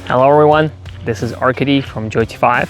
Hello everyone, this is Arkady from JoyT5,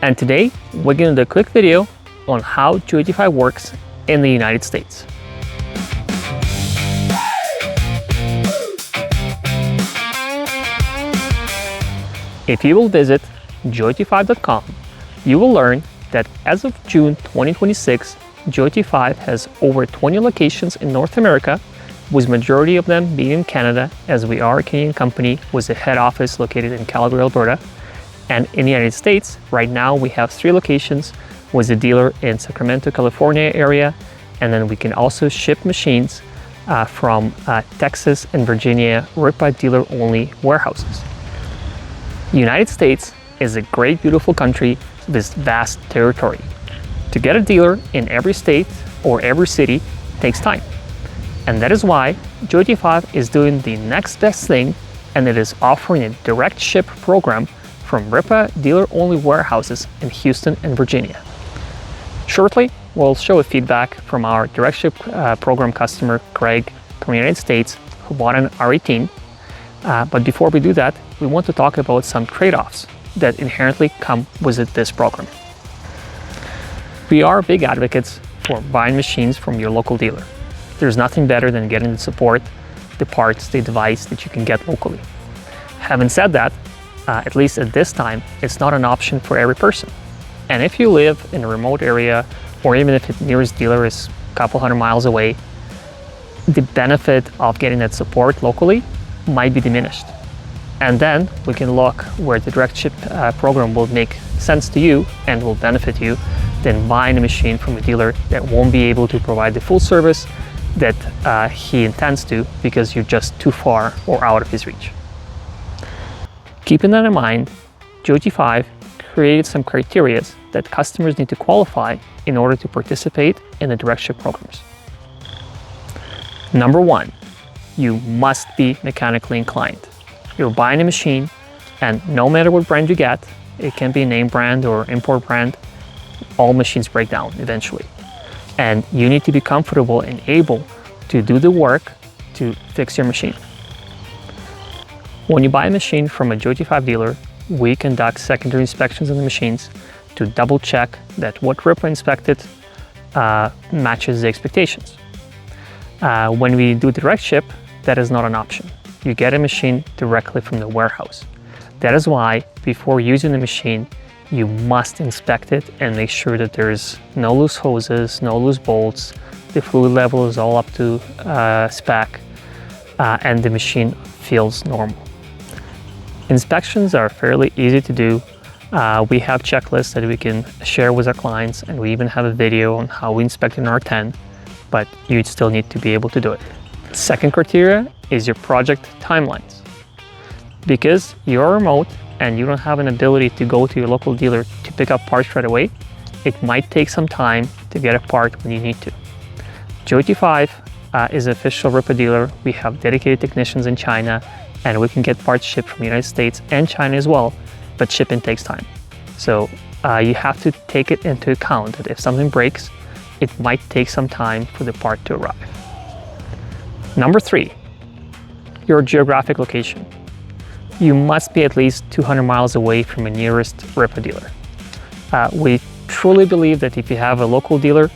and today we're going to do a quick video on how JoyT5 works in the United States. If you will visit JoyT5.com, you will learn that as of June 2026, JoyT5 has over 20 locations in North America, with majority of them being in Canada, as we are a Canadian company with a head office located in Calgary, Alberta. And in the United States, right now we have 3 locations with a dealer in Sacramento, California area, and then we can also ship machines from Texas and Virginia Rippa dealer-only warehouses. The United States is a great, beautiful country with vast territory. To get a dealer in every state or every city takes time. And that is why JoyT5 is doing the next best thing, and it is offering a direct ship program from Rippa dealer-only warehouses in Houston and Virginia. Shortly, we'll show a feedback from our direct ship program customer, Craig, from the United States, who bought an R18. But before we do that, we want to talk about some trade-offs that inherently come with this program. We are big advocates for buying machines from your local dealer. There's nothing better than getting the support, the parts, the device that you can get locally. Having said that, at least at this time, it's not an option for every person. And if you live in a remote area, or even if the nearest dealer is a couple hundred miles away, the benefit of getting that support locally might be diminished. And then we can look where the direct ship program will make sense to you and will benefit you than buying a machine from a dealer that won't be able to provide the full service that he intends to, because you're just too far or out of his reach. Keeping that in mind, JoyT5 created some criteria that customers need to qualify in order to participate in the direct ship programs. Number 1, you must be mechanically inclined. You're buying a machine, and no matter what brand you get, it can be a name brand or import brand, all machines break down eventually. And you need to be comfortable and able to do the work to fix your machine. When you buy a machine from a JoyT5 dealer, we conduct secondary inspections on the machines to double check that what Rippa inspected matches the expectations. When we do direct ship, that is not an option. You get a machine directly from the warehouse. That is why before using the machine, you must inspect it and make sure that there's no loose hoses, no loose bolts, the fluid level is all up to spec, and the machine feels normal. Inspections are fairly easy to do. We have checklists that we can share with our clients, and we even have a video on how we inspect an R10, but you still need to be able to do it. Second criteria is your project timelines. Because you're remote and you don't have an ability to go to your local dealer to pick up parts right away, it might take some time to get a part when you need to. JoyT5 is an official Rippa dealer. We have dedicated technicians in China, and we can get parts shipped from the United States and China as well, but shipping takes time. So you have to take it into account that if something breaks, it might take some time for the part to arrive. Number 3, your geographic location. You must be at least 200 miles away from a nearest Rippa dealer. We truly believe that if you have a local dealer,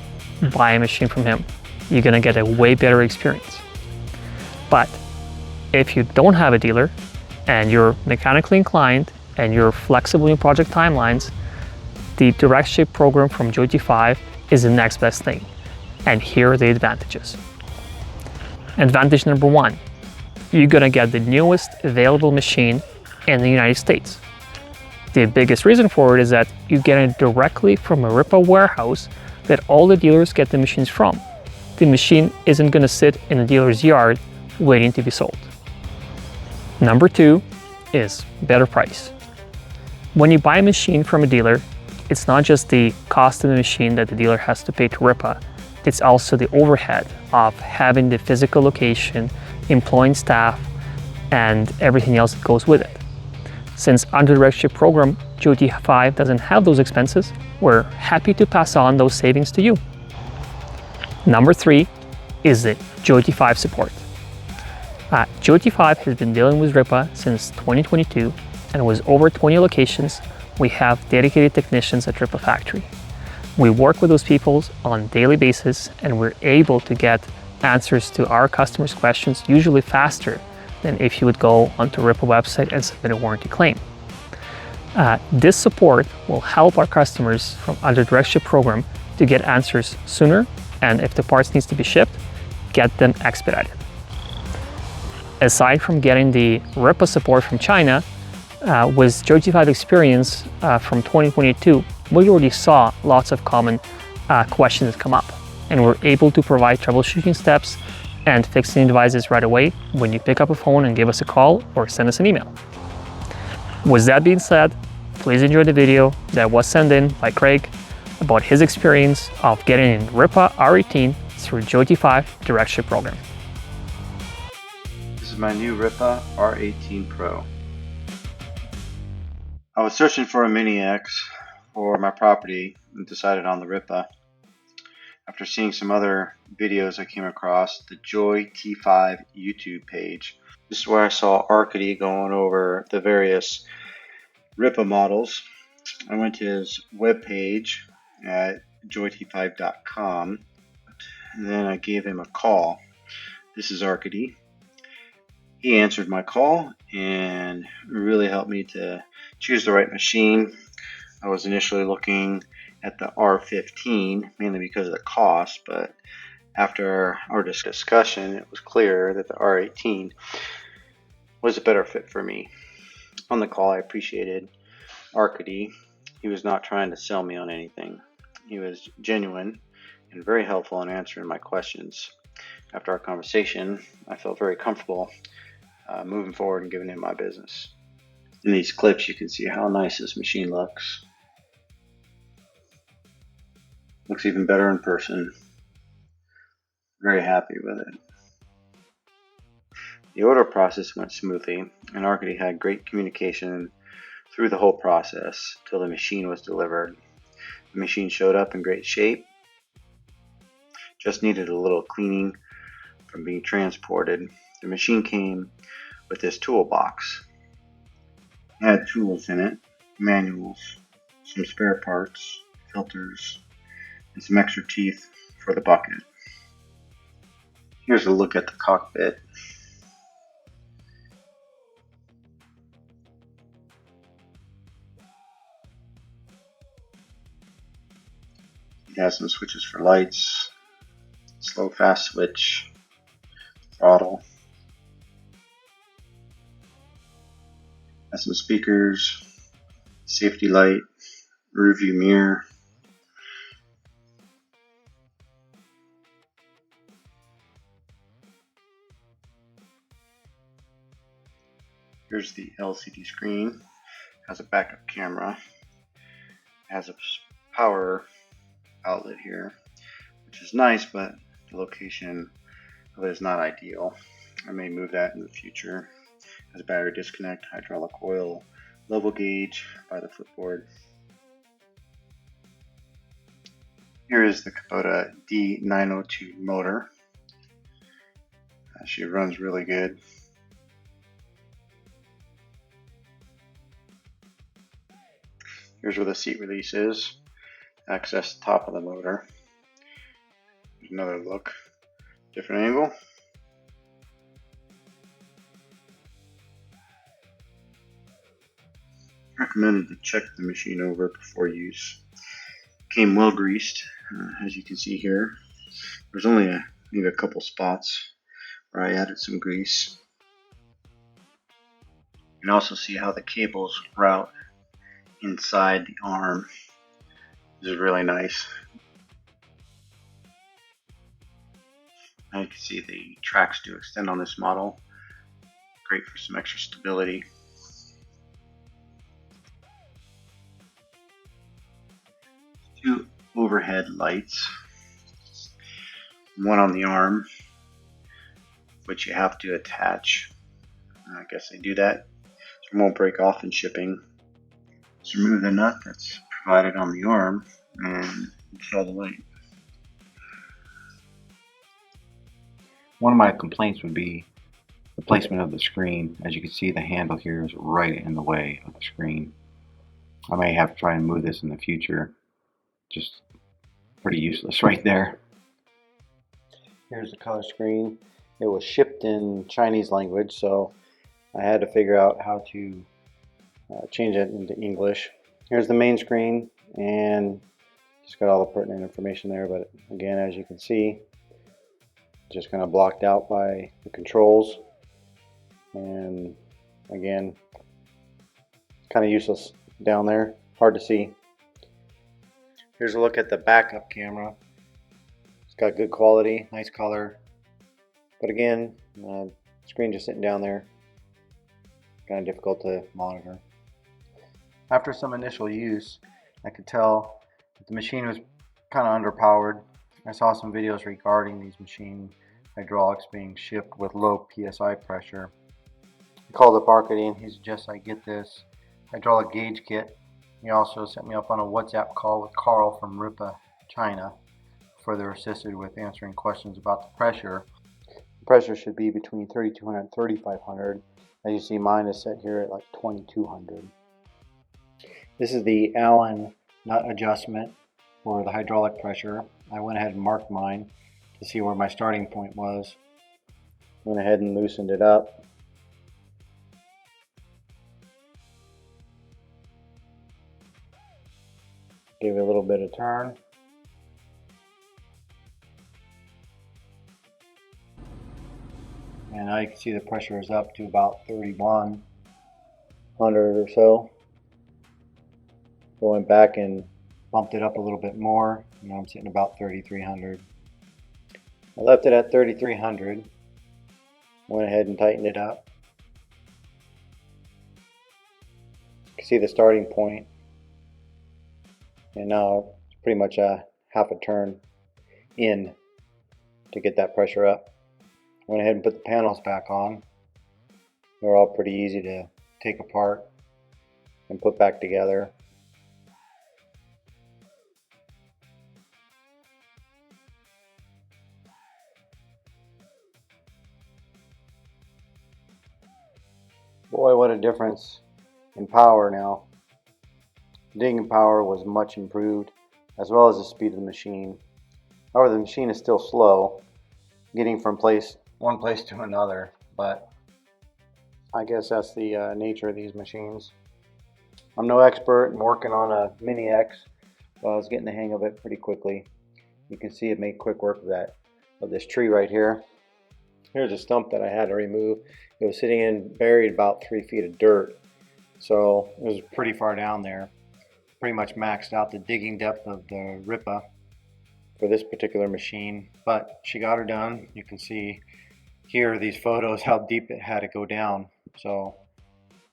buy a machine from him. You're gonna get a way better experience. But if you don't have a dealer and you're mechanically inclined and you're flexible in project timelines, the direct ship program from JoyT5 is the next best thing. And here are the advantages. Advantage number 1, you're gonna get the newest available machine in the United States. The biggest reason for it is that you get it directly from a Rippa warehouse that all the dealers get the machines from. The machine isn't gonna sit in a dealer's yard waiting to be sold. Number 2 is better price. When you buy a machine from a dealer, it's not just the cost of the machine that the dealer has to pay to Rippa, it's also the overhead of having the physical location, employing staff, and everything else that goes with it. Since under the direct ship program, JoyT5 doesn't have those expenses, we're happy to pass on those savings to you. Number 3 is the JoyT5 support. JoyT5 has been dealing with Rippa since 2022, and with over 20 locations, we have dedicated technicians at Rippa Factory. We work with those people on a daily basis, and we're able to get answers to our customers' questions usually faster than if you would go onto Rippa website and submit a warranty claim. This support will help our customers from under Direct Ship Program to get answers sooner, and if the parts needs to be shipped, get them expedited. Aside from getting the Rippa support from China, with JoyT5 experience from 2022, we already saw lots of common questions come up, and we're able to provide troubleshooting steps and fixing devices right away when you pick up a phone and give us a call or send us an email. With that being said, please enjoy the video that was sent in by Craig about his experience of getting in Rippa R18 through JoyT5 Direct Ship Program. This is my new Rippa R18 Pro. I was searching for a Mini X for my property and decided on the Rippa. After seeing some other videos I came across the JoyT5 YouTube page. This is where I saw Arcady going over the various Rippa models. I went to his webpage at JoyT5.com, and then I gave him a call. This is Arcady. He answered my call and really helped me to choose the right machine. I was initially looking at the R15 mainly because of the cost, but after our discussion it was clear that the R18 was a better fit for me. On the call I appreciated Arcady. He was not trying to sell me on anything. He was genuine and very helpful in answering my questions. After our conversation I felt very comfortable moving forward and giving him my business. In these clips you can see how nice this machine looks. Looks even better in person. Very happy with it. The order process went smoothly, and Arcady had great communication through the whole process till the machine was delivered. The machine showed up in great shape. Just needed a little cleaning from being transported. The machine came with this toolbox. It had tools in it, manuals, some spare parts, filters, and some extra teeth for the bucket. Here's a look at the cockpit. It has some switches for lights, slow fast switch, throttle. Has some speakers, safety light, rear view mirror. Here's the LCD screen. Has a backup camera. Has a power outlet here, which is nice, but the location of it is not ideal. I may move that in the future. Has a battery disconnect, hydraulic oil, level gauge by the footboard. Here is the Kubota D902 motor. She runs really good. Here's where the seat release is. Access the top of the motor. There's another look. Different angle. Recommended to check the machine over before use. Came well greased, as you can see here. There's only maybe a couple spots where I added some grease. You can also see how the cables route inside the arm. This is really nice. Now you can see the tracks do extend on this model. Great for some extra stability. Two overhead lights. One on the arm, which you have to attach. I guess they do that so it won't break off in shipping. Just remove the nut that's provided on the arm and install the light. One of my complaints would be the placement of the screen. As you can see, the handle here is right in the way of the screen. I may have to try and move this in the future. Just pretty useless right there. Here's the color screen. It was shipped in Chinese language, so I had to figure out how to change it into English. Here's the main screen, and just got all the pertinent information there, but again, as you can see, just kind of blocked out by the controls, and again, kind of useless down there, hard to see. Here's a look at the backup camera. It's got good quality, nice color, but again, screen just sitting down there, kind of difficult to monitor. After some initial use, I could tell that the machine was kind of underpowered. I saw some videos regarding these machine hydraulics being shipped with low PSI pressure. I called up Arcady and he suggests I get this hydraulic gauge kit. He also set me up on a WhatsApp call with Carl from Rippa, China. Further assisted with answering questions about the pressure. The pressure should be between 3200 and 3500. As you see, mine is set here at like 2200. This is the Allen nut adjustment for the hydraulic pressure. I went ahead and marked mine to see where my starting point was. Went ahead and loosened it up. Gave it a little bit of turn. And now you can see the pressure is up to about 3100 or so. I went back and bumped it up a little bit more. Now I'm sitting about 3300. I left it at 3300. Went ahead and tightened it up. You can see the starting point. And now it's pretty much a half a turn in to get that pressure up. Went ahead and put the panels back on. They're all pretty easy to take apart and put back together. Boy, what a difference in power now. Digging power was much improved, as well as the speed of the machine. However, the machine is still slow, getting from one place to another, but I guess that's the nature of these machines. I'm no expert. I'm working on a Mini X, but I was getting the hang of it pretty quickly. You can see it made quick work of this tree right here. Here's a stump that I had to remove. It was sitting in buried about 3 feet of dirt, so it was pretty far down there. Pretty much maxed out the digging depth of the Rippa for this particular machine, but she got her done. You can see here these photos how deep it had to go down, so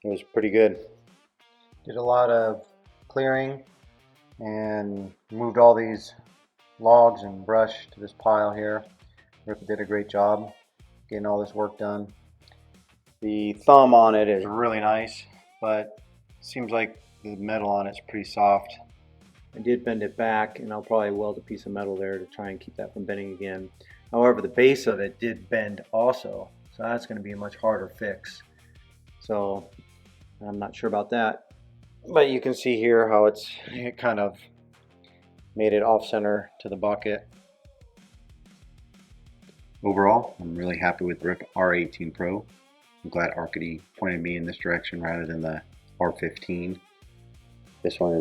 it was pretty good. Did a lot of clearing and moved all these logs and brush to this pile here. Rippa did a great job getting all this work done. The thumb on it is really nice, but it seems like the metal on it's pretty soft. I did bend it back, and I'll probably weld a piece of metal there to try and keep that from bending again. However, the base of it did bend also, so that's going to be a much harder fix. So I'm not sure about that. But you can see here how it kind of made it off center to the bucket. Overall, I'm really happy with the Rippa R18 Pro. I'm glad Arcady pointed me in this direction rather than the R15. This one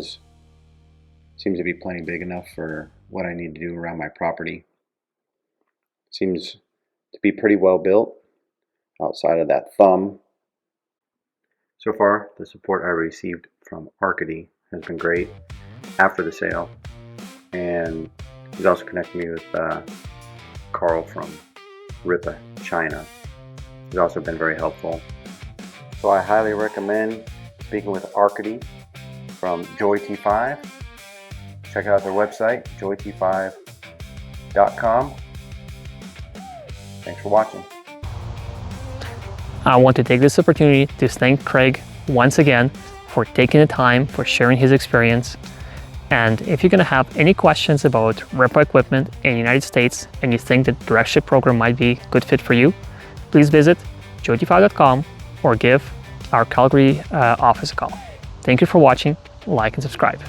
seems to be plenty big enough for what I need to do around my property. Seems to be pretty well built outside of that thumb. So far, the support I received from Arcady has been great after the sale, and he's also connected me with Carl from Rippa, China. He's also been very helpful. So I highly recommend speaking with Arcady from JoyT5. Check out their website, JoyT5.com. Thanks for watching. I want to take this opportunity to thank Craig once again for taking the time, for sharing his experience. And if you're going to have any questions about Rippa equipment in the United States and you think the Direct Ship program might be a good fit for you, please visit joyt5.com or give our Calgary office a call. Thank you for watching, like and subscribe.